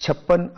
56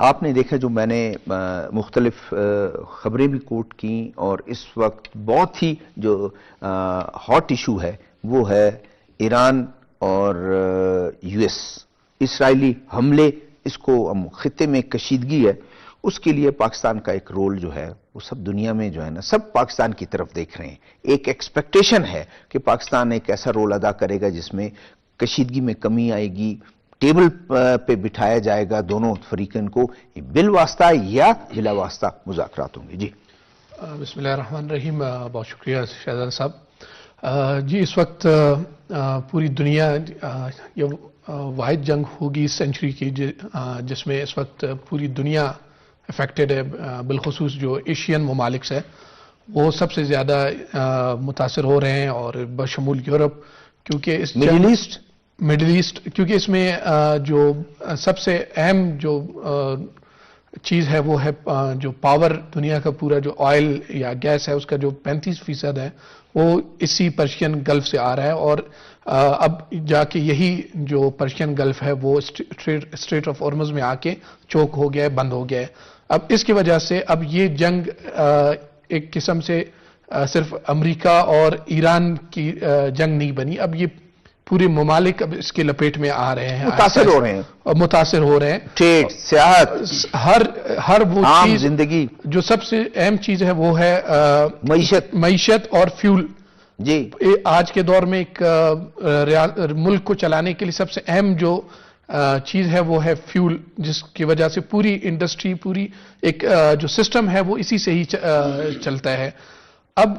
آپ نے دیکھا جو میں نے مختلف خبریں بھی کوٹ کی، اور اس وقت بہت ہی جو ہاٹ ایشو ہے وہ ہے ایران اور یو ایس اسرائیلی حملے. اس کو خطے میں کشیدگی ہے، اس کے لیے پاکستان کا ایک رول جو ہے وہ سب دنیا میں جو ہے نا سب پاکستان کی طرف دیکھ رہے ہیں. ایک ایکسپیکٹیشن ہے کہ پاکستان ایک ایسا رول ادا کرے گا جس میں کشیدگی میں کمی آئے گی، ٹیبل پہ بٹھایا جائے گا دونوں فریقین کو، بالواسطہ یا بلا واسطہ مذاکرات ہوں گے. جی بسم اللہ الرحمن الرحیم. بہت شکریہ شہزاد صاحب. جی اس وقت پوری دنیا یہ واحد جنگ ہوگی اس سینچری کی جس میں اس وقت پوری دنیا افیکٹڈ ہے، بالخصوص جو ایشین ممالک ہے وہ سب سے زیادہ متاثر ہو رہے ہیں، اور بشمول یورپ، کیونکہ اس مڈل ایسٹ کیونکہ اس میں جو سب سے اہم جو چیز ہے وہ ہے جو پاور دنیا کا پورا جو آئل یا گیس ہے اس کا جو 35% ہے وہ اسی پرشین گلف سے آ رہا ہے، اور اب جا کے یہی جو پرشین گلف ہے وہ اسٹریٹ آف ہارمز میں آ کے چوک ہو گیا ہے، بند ہو گیا ہے. اب اس کی وجہ سے اب یہ جنگ ایک قسم سے صرف امریکہ اور ایران کی جنگ نہیں بنی، اب یہ پورے ممالک اب اس کے لپیٹ میں آ رہے ہیں، متاثر ہو رہے ہیں. ٹریڈ، سیاحت، ہر وہ چیز، زندگی جو سب سے اہم چیز ہے وہ ہے معیشت اور فیول. جی آج کے دور میں ایک ملک کو چلانے کے لیے سب سے اہم جو چیز ہے وہ ہے فیول، جس کی وجہ سے پوری انڈسٹری، پوری ایک جو سسٹم ہے وہ اسی سے ہی چلتا ہے. اب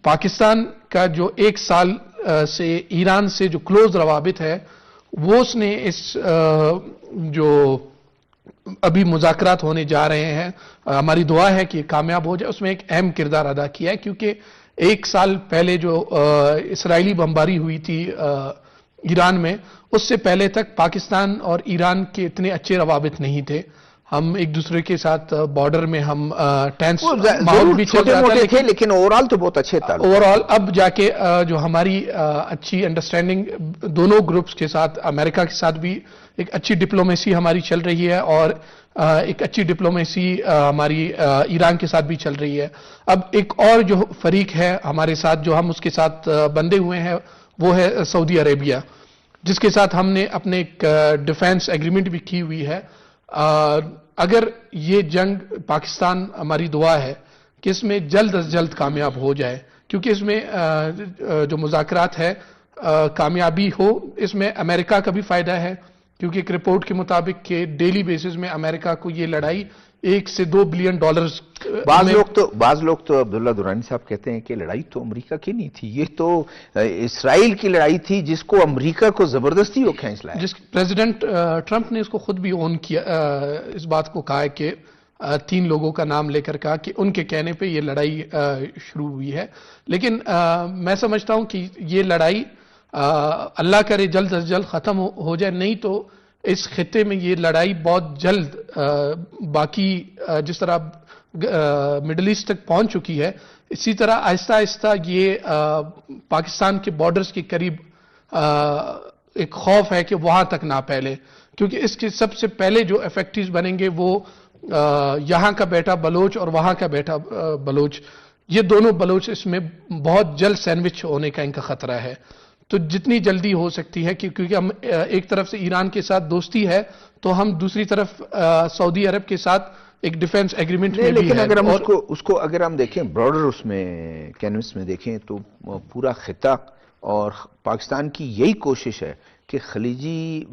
پاکستان کا جو ایک سال سے ایران سے جو کلوز روابط ہے وہ اس نے اس جو ابھی مذاکرات ہونے جا رہے ہیں، ہماری دعا ہے کہ کامیاب ہو جائے، اس میں ایک اہم کردار ادا کیا ہے. کیونکہ ایک سال پہلے جو اسرائیلی بمباری ہوئی تھی ایران میں، اس سے پہلے تک پاکستان اور ایران کے اتنے اچھے روابط نہیں تھے. ہم ایک دوسرے کے ساتھ بارڈر میں ہم ٹینس ماحول بھی چل رہا تھا، لیکن اوورآل تو بہت اچھے تعلق. اوورآل اب جا کے جو ہماری اچھی انڈرسٹینڈنگ دونوں گروپس کے ساتھ، امریکہ کے ساتھ بھی ایک اچھی ڈپلومیسی ہماری چل رہی ہے، اور ایک اچھی ڈپلومیسی ہماری ایران کے ساتھ بھی چل رہی ہے. اب ایک اور جو فریق ہے ہمارے ساتھ، جو ہم اس کے ساتھ بندھے ہوئے ہیں، وہ ہے سعودی عربیہ، جس کے ساتھ ہم نے اپنے ایک ڈیفینس ایگریمنٹ بھی کی ہوئی ہے. اگر یہ جنگ پاکستان، ہماری دعا ہے کہ اس میں جلد از جلد کامیاب ہو جائے، کیونکہ اس میں جو مذاکرات ہے کامیابی ہو، اس میں امریکہ کا بھی فائدہ ہے، کیونکہ ایک رپورٹ کے مطابق کہ ڈیلی بیسز میں امریکہ کو یہ لڑائی $1 سے $2 بلین. بعض لوگ تو عبداللہ درانی صاحب کہتے ہیں کہ لڑائی تو امریکہ کی نہیں تھی، یہ تو اسرائیل کی لڑائی تھی جس کو امریکہ کو زبردستی وہ کھینچ لایا. جس پریزیڈنٹ ٹرمپ نے اس کو خود بھی اون کیا، اس بات کو کہا ہے کہ 3 لوگوں کا نام لے کر کہا کہ ان کے کہنے پہ یہ لڑائی شروع ہوئی ہے. لیکن میں سمجھتا ہوں کہ یہ لڑائی اللہ کرے جلد از جلد ختم ہو جائے، نہیں تو اس خطے میں یہ لڑائی بہت جلد باقی جس طرح مڈل ایسٹ تک پہنچ چکی ہے، اسی طرح آہستہ آہستہ یہ پاکستان کے بارڈرز کے قریب ایک خوف ہے کہ وہاں تک نہ پھیلے. کیونکہ اس کے سب سے پہلے جو افیکٹیوز بنیں گے وہ یہاں کا بیٹا بلوچ اور وہاں کا بیٹا بلوچ، یہ دونوں بلوچ اس میں بہت جلد سینڈوچ ہونے کا ان کا خطرہ ہے. تو جتنی جلدی ہو سکتی ہے، کیونکہ ہم ایک طرف سے ایران کے ساتھ دوستی ہے تو ہم دوسری طرف سعودی عرب کے ساتھ ایک ڈیفنس ایگریمنٹ میں بھی ہے. لیکن اگر ہم اس کو اگر ہم دیکھیں براڈر اس میں کینوس میں دیکھیں تو پورا خطہ اور پاکستان کی یہی کوشش ہے کہ خلیجی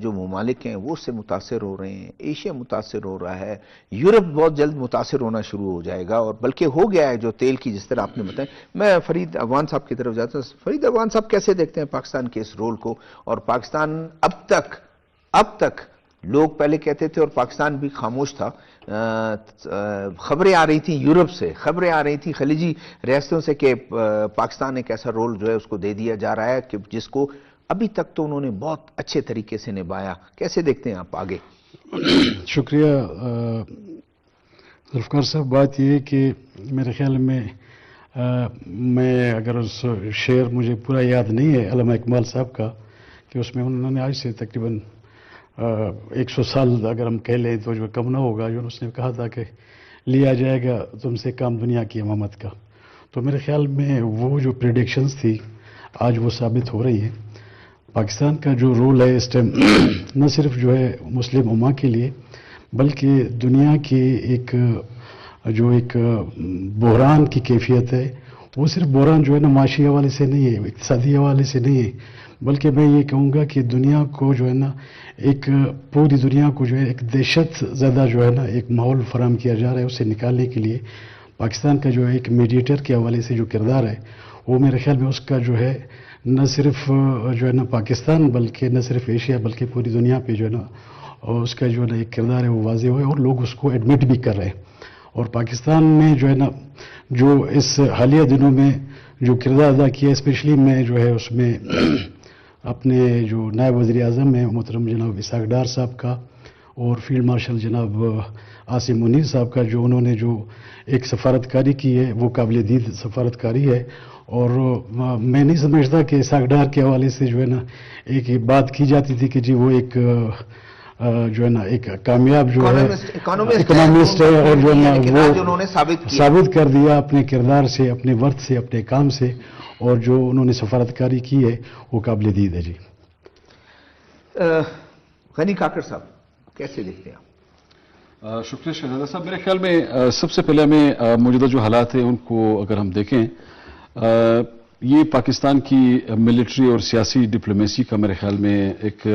جو ممالک ہیں وہ اس سے متاثر ہو رہے ہیں، ایشیا متاثر ہو رہا ہے، یورپ بہت جلد متاثر ہونا شروع ہو جائے گا، اور بلکہ ہو گیا ہے جو تیل کی جس طرح آپ نے بتایا. میں فرید افغان صاحب کی طرف جاتا ہوں. فرید افغان صاحب کیسے دیکھتے ہیں پاکستان کے اس رول کو؟ اور پاکستان اب تک لوگ پہلے کہتے تھے اور پاکستان بھی خاموش تھا، خبریں آ رہی تھیں یورپ سے، خبریں آ رہی تھیں خلیجی ریاستوں سے کہ پاکستان ایک ایسا رول جو ہے اس کو دے دیا جا رہا ہے کہ جس کو ابھی تک تو انہوں نے بہت اچھے طریقے سے نبھایا. کیسے دیکھتے ہیں آپ آگے؟ شکریہ ذوالفقار صاحب. بات یہ ہے کہ میرے خیال میں اگر اس شعر مجھے پورا یاد نہیں ہے علامہ اقبال صاحب کا، کہ اس میں انہوں نے آج سے تقریباً 100 سال اگر ہم کہہ لیں تو جو کم نہ ہوگا، جو اس نے کہا تھا کہ لیا جائے گا تم سے کام دنیا کی امامت کا. تو میرے خیال میں وہ جو پریڈکشنز تھی آج وہ ثابت ہو رہی ہے. پاکستان کا جو رول ہے اس ٹائم نہ صرف جو ہے مسلم امہ کے لیے بلکہ دنیا کی ایک بحران کی کیفیت ہے. وہ صرف بحران جو ہے نا معاشی حوالے سے نہیں ہے، اقتصادی حوالے سے نہیں ہے، بلکہ میں یہ کہوں گا کہ دنیا کو جو ہے نا پوری دنیا کو جو ہے ایک دہشت زدہ جو ہے نا ایک ماحول فراہم کیا جا رہا ہے. اسے نکالنے کے لیے پاکستان کا جو ہے ایک میڈیٹر کے حوالے سے جو کردار ہے وہ میرے خیال میں اس کا جو ہے نہ صرف جو ہے نا پاکستان بلکہ نہ صرف ایشیا بلکہ پوری دنیا پہ جو ہے نا اس کا جو ہے نا ایک کردار ہے وہ واضح ہوا ہے اور لوگ اس کو ایڈمٹ بھی کر رہے ہیں. اور پاکستان میں جو ہے نا جو اس حالیہ دنوں میں جو کردار ادا کیا اسپیشلی میں جو ہے اس میں اپنے جو نائب وزیر اعظم ہیں محترم جناب اسحاق ڈار صاحب کا اور فیلڈ مارشل جناب عاصم منیر صاحب کا جو انہوں نے جو ایک سفارتکاری کی ہے وہ قابل دید سفارتکاری ہے. اور میں نہیں سمجھتا کہ اسحاق ڈار کے حوالے سے جو ہے نا ایک بات کی جاتی تھی کہ جی وہ ایک جو ہے نا ایک کامیاب جو ہے اکنامسٹ ہے اور جو ہے نا وہ انہوں نے ثابت کر دیا اپنے کردار سے، اپنے ورث سے، اپنے کام سے، اور جو انہوں نے سفارتکاری کی ہے وہ قابل دید ہے. جی غنی کاکڑ صاحب کیسے دیکھتے ہیں آپ؟ شکریہ شہزادہ صاحب. میرے خیال میں سب سے پہلے ہمیں موجودہ جو حالات ہیں ان کو اگر ہم دیکھیں، یہ پاکستان کی ملٹری اور سیاسی ڈپلومیسی کا میرے خیال میں ایک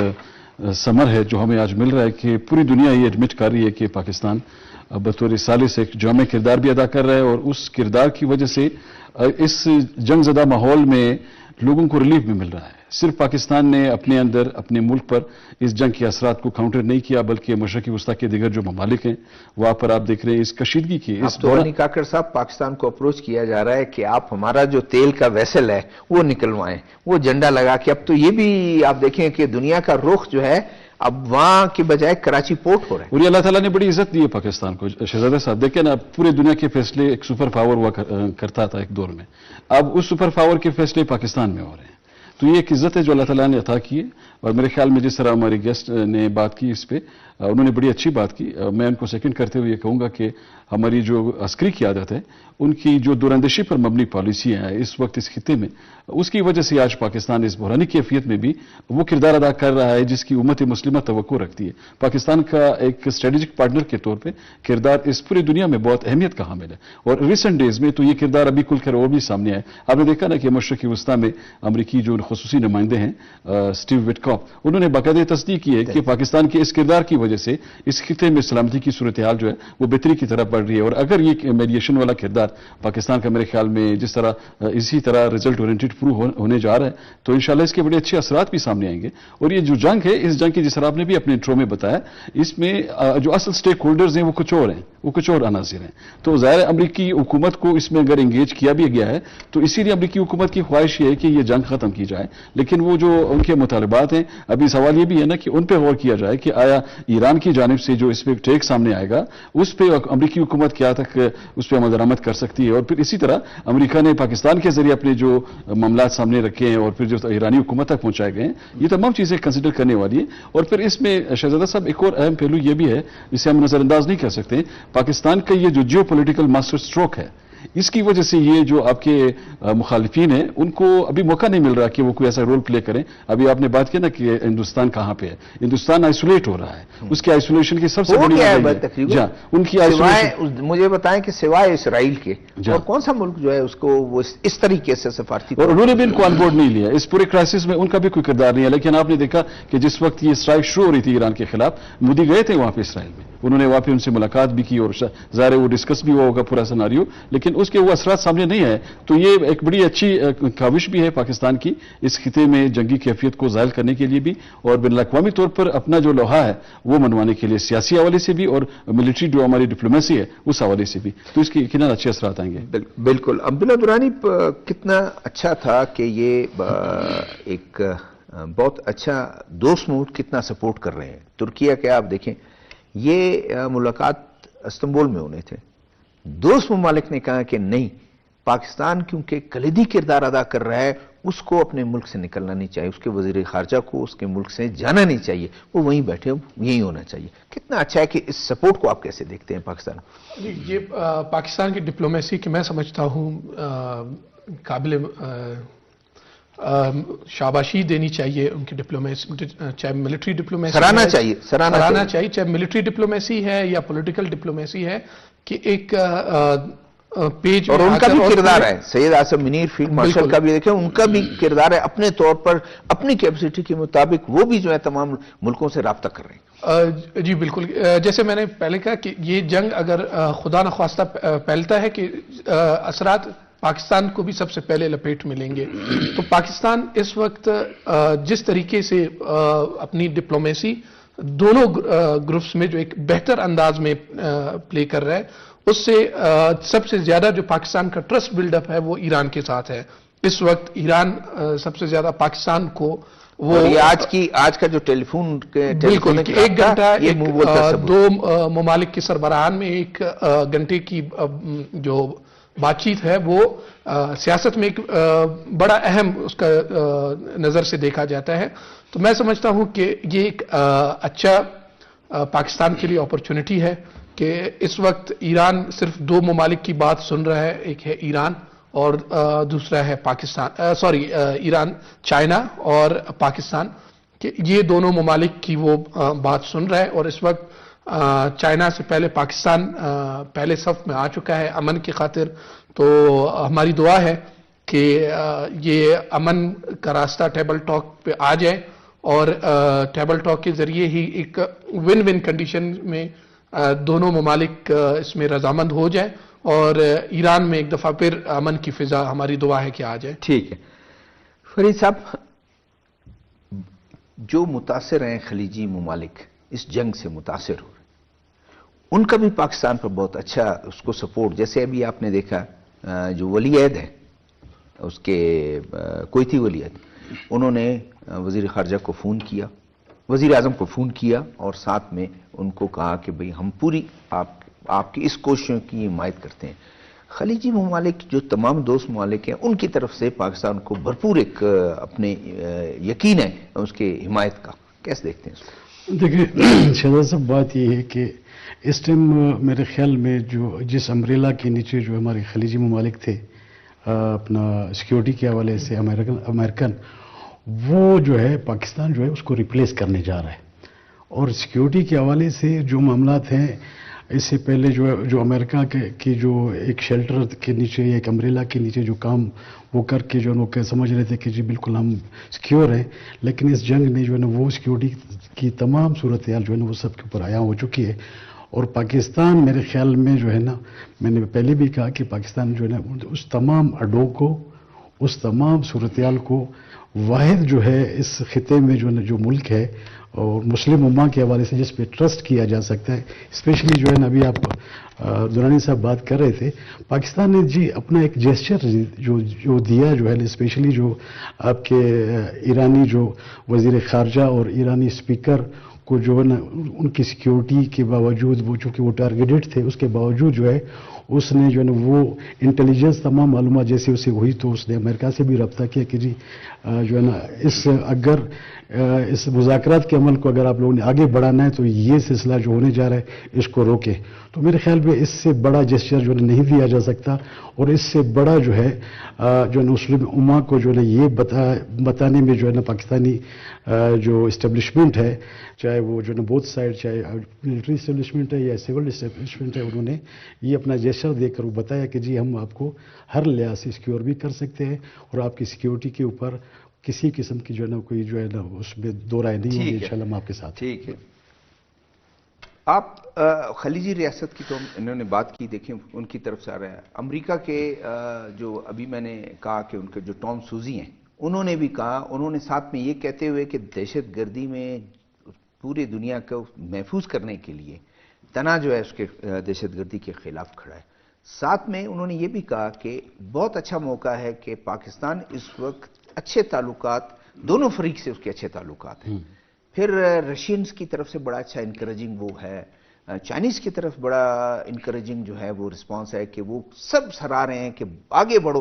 ثمر ہے جو ہمیں آج مل رہا ہے کہ پوری دنیا یہ ایڈمٹ کر رہی ہے کہ پاکستان بطور ثالث ایک جامع کردار بھی ادا کر رہا ہے، اور اس کردار کی وجہ سے اس جنگ زدہ ماحول میں لوگوں کو ریلیف بھی مل رہا ہے. صرف پاکستان نے اپنے اندر اپنے ملک پر اس جنگ کے اثرات کو کاؤنٹر نہیں کیا بلکہ مشرقی وسطی کے دیگر جو ممالک ہیں وہاں پر آپ دیکھ رہے ہیں اس کشیدگی کی. غنی کاکڑ صاحب پاکستان کو اپروچ کیا جا رہا ہے کہ آپ ہمارا جو تیل کا ویسل ہے وہ نکلوائیں، وہ جھنڈا لگا کے. اب تو یہ بھی آپ دیکھیں کہ دنیا کا رخ جو ہے اب وہاں کے بجائے کراچی پورٹ ہو رہا ہے. اور یہ اللہ تعالیٰ نے بڑی عزت دی ہے پاکستان کو. شہزادہ صاحب دیکھیں نا، پورے دنیا کے فیصلے ایک سپر پاور ہوا کرتا تھا ایک دور میں، اب اس سپر پاور کے فیصلے پاکستان میں ہو رہے ہیں. تو یہ ایک عزت ہے جو اللہ تعالیٰ نے عطا کی ہے. اور میرے خیال میں جس طرح ہماری گیسٹ نے بات کی اس پہ انہوں نے بڑی اچھی بات کی. میں ان کو سیکنڈ کرتے ہوئے یہ کہوں گا کہ ہماری جو عسکری قیادت ہے ان کی جو دوراندیشی پر مبنی پالیسی ہیں اس وقت اس خطے میں، اس کی وجہ سے آج پاکستان اس بحرانی کیفیت میں بھی وہ کردار ادا کر رہا ہے جس کی امت مسلمہ توقع رکھتی ہے. پاکستان کا ایک اسٹریٹجک پارٹنر کے طور پہ کردار اس پوری دنیا میں بہت اہمیت کا حامل ہے. اور ریسنٹ ڈیز میں تو یہ کردار ابھی کھل کر اور بھی سامنے آئے. آپ نے دیکھا نا کہ مشرقی وسطی میں امریکی جو خصوصی نمائندے ہیں اسٹیو وٹکاپ، انہوں نے باقاعدہ تصدیق کی ہے کہ پاکستان کے اس کردار کی وجہ سے اس خطے میں سلامتی کی صورتحال جو ہے وہ بہتری کی طرف بڑھ رہی ہے. اور اگر یہ میڈیشن والا کردار پاکستان کا میرے خیال میں جس طرح اسی طرح رزلٹ اورینٹڈ پروو ہونے جا رہا ہے تو انشاءاللہ اس کے بڑے اچھے اثرات بھی سامنے آئیں گے. اور یہ جو جنگ ہے اس جنگ کی جس طرح آپ نے بھی اپنے انٹرو میں بتایا، اس میں جو اصل سٹیک ہولڈرز ہیں وہ کچھ اور ہیں، وہ کچھ اور عناصر ہیں. تو ظاہر امریکی حکومت کو اس میں اگر انگیج کیا بھی گیا ہے تو اسی لیے امریکی حکومت کی خواہش یہ ہے کہ یہ جنگ ختم کی جائے. لیکن وہ جو ان کے مطالبات ہیں، ابھی سوال یہ بھی ہے نا کہ ان پہ غور کیا جائے کہ آیا ایران کی جانب سے جو اس پہ ٹیک سامنے آئے گا اس پہ امریکی حکومت کیا تک اس پہ عمل درآمد کر سکتی ہے. اور پھر اسی طرح امریکہ نے پاکستان کے ذریعے اپنے جو معاملات سامنے رکھے ہیں اور پھر جو ایرانی حکومت تک پہنچائے گئے ہیں، یہ تمام چیزیں کنسیڈر کرنے والی ہیں. اور پھر اس میں شہزادہ صاحب ایک اور اہم پہلو یہ بھی ہے جسے ہم نظر انداز نہیں کر سکتے، پاکستان کا یہ جو جیو پولیٹیکل ماسٹر اسٹروک ہے اس کی وجہ سے یہ جو آپ کے مخالفین ہیں ان کو ابھی موقع نہیں مل رہا کہ وہ کوئی ایسا رول پلے کریں. ابھی آپ نے بات کی نا کہ ہندوستان کہاں پہ ہے، ہندوستان آئسولیٹ ہو رہا ہے. اس کی آئسولیشن کی سب سے بڑی وجہ ان کی مجھے بتائیں کہ سوائے اسرائیل کے اور کون سا ملک جو ہے اس کو وہ اس طریقے سے سفارتی، اور انہوں نے بھی ان کو آن بورڈ نہیں لیا. اس پورے کرائسس میں ان کا بھی کوئی کردار نہیں ہے. لیکن آپ نے دیکھا کہ جس وقت یہ اسٹرائک شروع ہو رہی تھی ایران کے خلاف، مودی گئے تھے وہاں پہ اسرائیل میں، انہوں نے وہاں پہ ان سے ملاقات بھی کی اور ظاہر وہ ڈسکس بھی ہوا ہوگا پورا سیناریو، لیکن اس کے وہ اثرات سامنے نہیں آئے. تو یہ ایک بڑی اچھی کاوش بھی ہے پاکستان کی اس خطے میں جنگی کیفیت کو ظاہر کرنے کے لیے بھی اور بین الاقوامی طور پر اپنا جو لوہا ہے وہ منوانے کے لیے سیاسی حوالے سے بھی اور ملٹری جو ہماری ڈپلومیسی ہے اس حوالے سے بھی. تو اس کے کتنا اچھے اثرات آئیں گے. بالکل. عبداللہ درانی کتنا اچھا تھا کہ یہ ایک بہت اچھا دوست ملک کتنا سپورٹ کر رہے ہیں. ترکیہ کے آپ دیکھیں، یہ ملاقات استنبول میں ہونے تھے، دوست ممالک نے کہا کہ نہیں، پاکستان کیونکہ کلیدی کردار ادا کر رہا ہے اس کو اپنے ملک سے نکلنا نہیں چاہیے، اس کے وزیر خارجہ کو اس کے ملک سے جانا نہیں چاہیے، وہ وہیں بیٹھے یہی ہونا چاہیے. کتنا اچھا ہے کہ اس سپورٹ کو آپ کیسے دیکھتے ہیں پاکستان؟ یہ پاکستان کی ڈپلومیسی کی میں سمجھتا ہوں قابل شاباشی دینی چاہیے ان کی ڈپلومیسی، چاہے ملٹری ڈپلومیسی سراہنا چاہیے، سراہنا چاہیے، چاہے ملٹری ڈپلومیسی ہے یا پولیٹیکل ڈپلومیسی ہے، کہ ایک پیج اور ان کا بھی کردار ہے، سید آصف منیر فیلڈ مارشل کا بھی دیکھیں، ان کا بھی کردار ہے، اپنے طور پر اپنی کیپیسٹی کے مطابق وہ بھی جو ہے تمام ملکوں سے رابطہ کر رہے ہیں. جی بالکل، جیسے میں نے پہلے کہا کہ یہ جنگ اگر خدا نخواستہ پھیلتا ہے کہ اثرات پاکستان کو بھی سب سے پہلے لپیٹ میں لیں گے. تو پاکستان اس وقت جس طریقے سے اپنی ڈپلومیسی دونوں گروپس میں جو ایک بہتر انداز میں پلے کر رہا ہے، اس سے سب سے زیادہ جو پاکستان کا ٹرسٹ بلڈ اپ ہے وہ ایران کے ساتھ ہے. اس وقت ایران سب سے زیادہ پاکستان کو وہ یہ آج کا جو ٹیلی فون بالکل ایک گھنٹہ دو ممالک کے سربراہان میں ایک گھنٹے کی جو بات چیت ہے وہ سیاست میں ایک بڑا اہم اس کا نظر سے دیکھا جاتا ہے. تو میں سمجھتا ہوں کہ یہ ایک اچھا پاکستان کے لیے اپرچونٹی ہے کہ اس وقت ایران صرف دو ممالک کی بات سن رہا ہے، ایک ہے ایران اور دوسرا ہے پاکستان، ایران، چائنا اور پاکستان، کہ یہ دونوں ممالک کی وہ بات سن رہا ہے. اور اس وقت چائنا سے پہلے پاکستان پہلے صف میں آ چکا ہے امن کی خاطر. تو ہماری دعا ہے کہ یہ امن کا راستہ ٹیبل ٹاک پہ آ جائے اور ٹیبل ٹاک کے ذریعے ہی ایک ون ون کنڈیشن میں دونوں ممالک اس میں رضامند ہو جائیں اور ایران میں ایک دفعہ پھر امن کی فضا ہماری دعا ہے کہ آ جائے. ٹھیک ہے فرید صاحب، جو متاثر ہیں خلیجی ممالک اس جنگ سے متاثر ہو رہے ہیں، ان کا بھی پاکستان پر بہت اچھا اس کو سپورٹ، جیسے ابھی آپ نے دیکھا جو ولی عہد ہے اس کے کویتی ولی عہد، انہوں نے وزیر خارجہ کو فون کیا، وزیر اعظم کو فون کیا اور ساتھ میں ان کو کہا کہ بھئی ہم پوری آپ کی اس کوششوں کی حمایت کرتے ہیں. خلیجی ممالک جو تمام دوست ممالک ہیں ان کی طرف سے پاکستان کو بھرپور ایک اپنے یقین ہے اس کے حمایت کا، کیسے دیکھتے ہیں اس کو؟ دیکھیں شہزاد صاحب، بات یہ ہے کہ اس ٹائم میرے خیال میں جس امبریلا کے نیچے جو ہمارے خلیجی ممالک تھے اپنا سیکیورٹی کے حوالے سے امریکن، وہ جو ہے پاکستان جو ہے اس کو ریپلیس کرنے جا رہا ہے. اور سیکیورٹی کے حوالے سے جو معاملات ہیں، اس سے پہلے جو امریکہ کی جو ایک شیلٹر کے نیچے یا ایک امبریلا کے نیچے جو کام وہ کر کے جو لوگ سمجھ رہے تھے کہ جی بالکل ہم سیکیور ہیں، لیکن اس جنگ نے جو ہے نا وہ سیکیورٹی کی تمام صورتحال جو ہے نا وہ سب کے اوپر عیاں ہو چکی ہے. اور پاکستان میرے خیال میں جو ہے نا، میں نے پہلے بھی کہا کہ پاکستان جو ہے نا اس تمام اڈوں کو، اس تمام صورتحال کو، واحد جو ہے اس خطے میں جو ہے نا جو ملک ہے اور مسلم امہ کے حوالے سے جس پہ ٹرسٹ کیا جا سکتا ہے، اسپیشلی جو ہے نا ابھی آپ درانی صاحب بات کر رہے تھے، پاکستان نے جی اپنا ایک جیسچر جو دیا جو ہے، اسپیشلی جو آپ کے ایرانی جو وزیر خارجہ اور ایرانی اسپیکر کو جو ہے نا ان کی سیکیورٹی کے باوجود، وہ چونکہ وہ ٹارگیٹڈ تھے، اس کے باوجود جو ہے اس نے جو ہے نا وہ انٹیلیجنس تمام معلومات جیسے اسے ہوئی تو اس نے امریکہ سے بھی رابطہ کیا کہ جی جو ہے نا اس مذاکرات کے عمل کو اگر آپ لوگوں نے آگے بڑھانا ہے تو یہ سلسلہ جو ہونے جا رہا ہے اس کو روکے. تو میرے خیال میں اس سے بڑا جیسچر جو ہے نہیں دیا جا سکتا، اور اس سے بڑا جو ہے مسلم امہ کو جو ہے نا یہ بتانے میں جو ہے نا پاکستانی جو اسٹیبلشمنٹ ہے، چاہے وہ جو ہے نا بوتھ سائڈ، چاہے ملٹری اسٹیبلشمنٹ ہے یا سول اسٹیبلشمنٹ ہے، انہوں نے یہ اپنا جیسچر دے کر وہ بتایا کہ جی ہم آپ کو ہر لحاظ سے سیکیور بھی کر سکتے ہیں اور آپ کی سیکیورٹی کے اوپر کسی قسم کی جو ہے نا کوئی جو ہے نا اس میں دو رائے نہیں ہوگی، انشاءاللہ ہم آپ کے ساتھ. ٹھیک ہے. آپ خلیجی ریاست کی تو انہوں نے بات کی، دیکھیں ان کی طرف سے آ رہا ہے. امریکہ کے جو ابھی میں نے کہا کہ ان کے جو ٹام سوزی ہیں، انہوں نے بھی کہا، انہوں نے ساتھ میں یہ کہتے ہوئے کہ دہشت گردی میں پوری دنیا کو محفوظ کرنے کے لیے تنہا جو ہے اس کے دہشت گردی کے خلاف کھڑا ہے. ساتھ میں انہوں نے یہ بھی کہا کہ بہت اچھا موقع ہے کہ پاکستان اس وقت اچھے تعلقات، دونوں فریق سے اس کے اچھے تعلقات ہیں. پھر رشینز کی طرف سے بڑا اچھا انکریجنگ وہ ہے، چائنیز کی طرف بڑا انکریجنگ جو ہے وہ رسپانس ہے کہ وہ سب سراہ رہے ہیں کہ آگے بڑھو،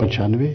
95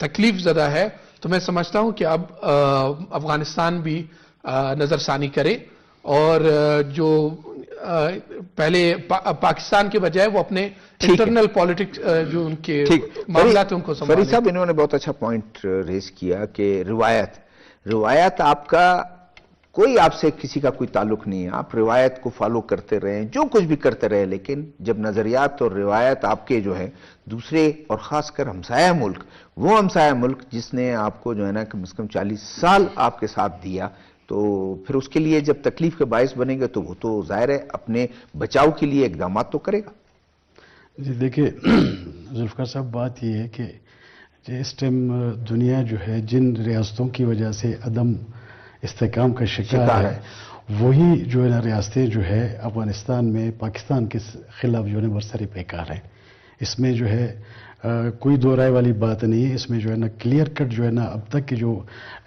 تکلیف زدہ ہے، تو میں سمجھتا ہوں کہ اب افغانستان بھی نظر ثانی کرے، اور جو پہلے پاکستان کے بجائے وہ اپنے انٹرنل پالیٹکس جو ان کے معاملات ہیں ان کو سنبھالیں۔ فرید صاحب، انہوں نے بہت اچھا پوائنٹ ریز کیا کہ روایت آپ کا کوئی آپ سے کسی کا کوئی تعلق نہیں ہے، آپ روایت کو فالو کرتے رہیں، جو کچھ بھی کرتے رہے، لیکن جب نظریات اور روایت آپ کے جو ہے دوسرے اور خاص کر ہمسایہ ملک، وہ ہمسایہ ملک جس نے آپ کو جو ہے نا کم از کم 40 سال آپ کے ساتھ دیا، تو پھر اس کے لیے جب تکلیف کے باعث بنے گا تو وہ تو ظاہر ہے اپنے بچاؤ کے لیے اقدامات تو کرے گا۔ جی دیکھیں ذوالفقار صاحب، بات یہ ہے کہ اس ٹائم دنیا جو ہے جن ریاستوں کی وجہ سے عدم استحکام کا شکار ہے، وہی جو ہے نا ریاستیں جو ہے افغانستان میں پاکستان کے خلاف جو ہے نا برسر پیکار ہیں۔ اس میں جو ہے کوئی دو رائے والی بات نہیں ہے، اس میں جو ہے نا کلیئر کٹ جو ہے نا اب تک کی جو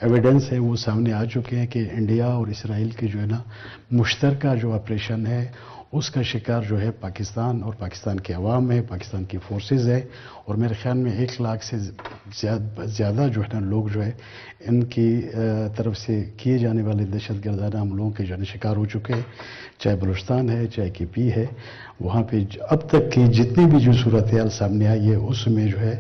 ایویڈنس ہے وہ سامنے آ چکے ہیں کہ انڈیا اور اسرائیل کے جو ہے نا مشترکہ جو آپریشن ہے اس کا شکار جو ہے پاکستان اور پاکستان کے عوام ہے، پاکستان کی فورسز ہے، اور میرے خیال میں 1 لاکھ سے زیادہ جو ہے نا لوگ جو ہے ان کی طرف سے کیے جانے والے دہشت گردانہ حملوں کے جو ہے شکار ہو چکے ہیں، چاہے بلوچستان ہے چاہے KP ہے۔ وہاں پہ اب تک کی جتنی بھی جو صورتحال سامنے آئی ہے اس میں جو ہے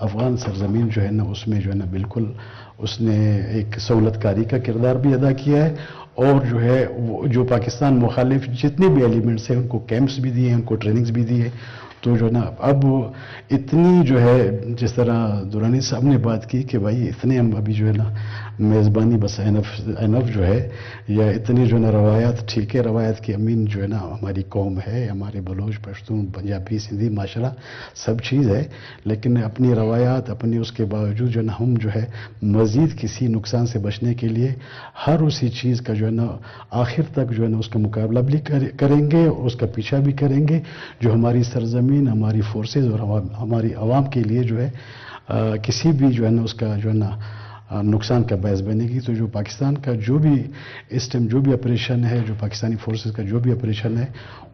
افغان سرزمین جو ہے نا اس میں جو ہے نا بالکل اس نے ایک سہولت کاری کا کردار بھی ادا کیا ہے، اور جو ہے جو پاکستان مخالف جتنے بھی ایلیمنٹس ہیں ان کو کیمپس بھی دیے ہیں، ان کو ٹریننگز بھی دی ہے۔ تو جو ہے نا اب اتنی جو ہے جس طرح درانی صاحب نے بات کی کہ بھائی اتنے ہم ابھی جو ہے نا میزبانی بس انف جو ہے، یا اتنی جو ہے نا روایات ٹھیک ہے، روایت کی امین جو ہے نا ہماری قوم ہے، ہمارے بلوچ، پشتون، پنجابی، سندھی معاشرہ سب چیز ہے، لیکن اپنی روایات اپنی اس کے باوجود جو ہے نا ہم جو ہے مزید کسی نقصان سے بچنے کے لیے ہر اسی چیز کا جو ہے نا آخر تک جو ہے نا اس کا مقابلہ بھی کریں گے اور اس کا پیچھا بھی کریں گے، جو ہماری سرزمین، ہماری فورسز اور ہماری عوام کے لیے جو ہے کسی بھی جو ہے نا اس کا جو ہے نا نقصان کا باعث بنے گی۔ تو جو پاکستان کا جو بھی اس ٹائم جو بھی آپریشن ہے، جو پاکستانی فورسز کا جو بھی آپریشن ہے،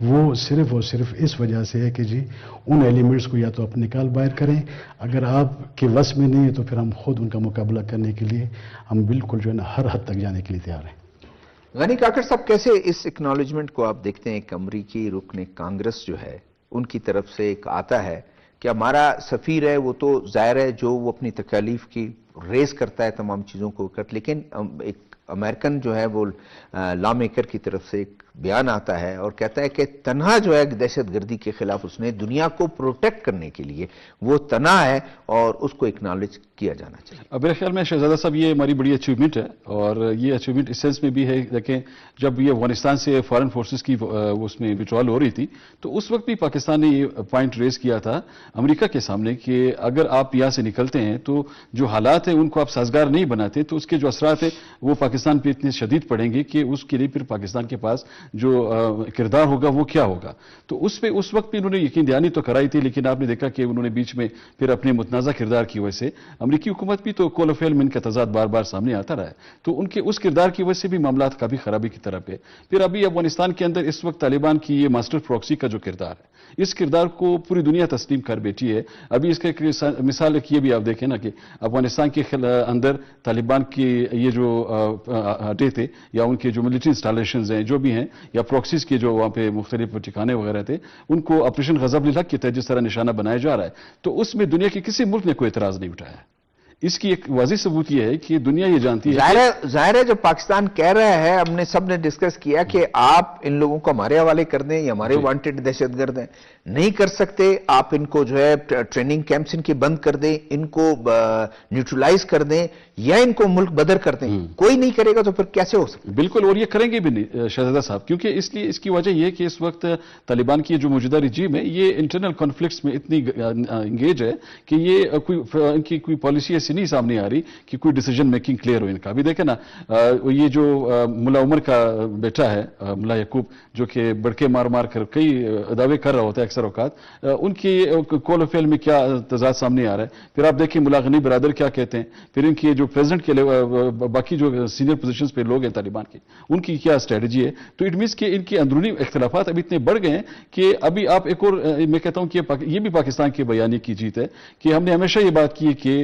وہ صرف اور صرف اس وجہ سے ہے کہ جی ان ایلیمنٹس کو یا تو آپ نکال باہر کریں، اگر آپ کے وس میں نہیں ہے تو پھر ہم خود ان کا مقابلہ کرنے کے لیے ہم بالکل جو ہے نا ہر حد تک جانے کے لیے تیار ہیں۔ غنی کاکڑ صاحب، کیسے اس اکنالجمنٹ کو آپ دیکھتے ہیں کہ امریکی رکن کانگریس جو ہے ان کی طرف سے ایک آتا ہے کہ ہمارا سفیر ہے وہ تو ظاہر ہے جو وہ اپنی تکالیف کی ریز کرتا ہے تمام چیزوں کو لیکن ایک امریکن جو ہے وہ لا میکر کی طرف سے ایک بیان آتا ہے اور کہتا ہے کہ تنہا جو ہے دہشت گردی کے خلاف اس نے دنیا کو پروٹیکٹ کرنے کے لیے وہ تنہا ہے اور اس کو اکنالج کیا جانا چاہیے۔ میرے خیال میں شہزادہ صاحب یہ ہماری بڑی اچیومنٹ ہے، اور یہ اچیومنٹ اس سینس میں بھی ہے، دیکھیں جب یہ افغانستان سے فارن فورسز کی اس میں وٹرال ہو رہی تھی تو اس وقت بھی پاکستان نے یہ پوائنٹ ریز کیا تھا امریکہ کے سامنے کہ اگر آپ یہاں سے نکلتے ہیں تو جو حالات ہیں ان کو آپ سازگار نہیں بناتے تو اس کے جو اثرات ہیں وہ پاکستان پہ اتنے شدید پڑیں گے کہ اس کے لیے پھر پاکستان کے پاس جو کردار ہوگا وہ کیا ہوگا۔ تو اس پہ اس وقت بھی انہوں نے یقین دہانی تو کرائی تھی، لیکن آپ نے دیکھا کہ انہوں نے بیچ میں پھر اپنے متنازع کردار کی وجہ سے امریکی حکومت بھی تو کول آف فیل میں ان کا تضاد بار بار سامنے آتا رہا ہے، تو ان کے اس کردار کی وجہ سے بھی معاملات کافی خرابی کی طرف ہے۔ پھر ابھی افغانستان کے اندر اس وقت طالبان کی یہ ماسٹر پروکسی کا جو کردار ہے اس کردار کو پوری دنیا تسلیم کر بیٹھی ہے۔ ابھی اس کا ایک مثال ایک یہ بھی آپ دیکھیں نا کہ افغانستان کے اندر طالبان کی یہ جو اڈے تھے یا ان کے جو ملٹری انسٹالیشنز ہیں جو بھی ہیں یا پروکسیز کے جو وہاں پہ مختلف ٹھکانے وغیرہ تھے ان کو آپریشن غضب الحق کے تحت جس طرح نشانہ بنایا جا رہا ہے تو اس میں دنیا کے کسی ملک نے کوئی اعتراض نہیں اٹھایا۔ اس کی ایک واضح ثبوت یہ ہے کہ دنیا یہ جانتی ہے، ظاہر ہے جو پاکستان کہہ رہا ہے، ہم نے سب نے ڈسکس کیا کہ آپ ان لوگوں کو ہمارے حوالے کر دیں یا ہمارے وانٹڈ دہشت گرد ہیں، نہیں کر سکتے، آپ ان کو جو ہے ٹریننگ کیمپس ان کے بند کر دیں، ان کو نیوٹرلائز کر دیں یا ان کو ملک بدر کر دیں، کوئی نہیں کرے گا تو پھر کیسے ہو سکتا؟ بالکل، اور یہ کریں گے بھی نہیں شہزادہ صاحب، کیونکہ اس کی وجہ یہ ہے کہ اس وقت طالبان کی جو موجودہ رجیم ہے یہ انٹرنل کانفلکٹس میں اتنی انگیج ہے کہ یہ ان کی کوئی پالیسی ایسی نہیں سامنے آ رہی کہ کوئی ڈیسیجن میکنگ کلیئر ہو ان کا۔ ابھی دیکھیں نا یہ جو ملا عمر کا بیٹا ہے ملا یعقوب جو کہ بڑکے مار مار کر کئی دعوے کر رہا ہوتا ہے اکثر اوقات، ان کی کول آف فیل میں کیا تضاد سامنے آ رہا ہے۔ پھر آپ دیکھیں ملا غنی برادر کیا کہتے ہیں، پھر ان کی جو پریزیڈنٹ کے باقی جو سینئر پوزیشنز پہ لوگ ہیں طالبان کے ان کی کیا اسٹریٹجی ہے۔ تو اٹ مینس کہ ان کے اندرونی اختلافات ابھی اتنے بڑھ گئے ہیں کہ ابھی آپ ایک اور میں کہتا ہوں کہ یہ بھی پاکستان کے بیانی کی جیت ہے کہ ہم نے ہمیشہ یہ بات کی کہ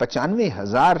95,000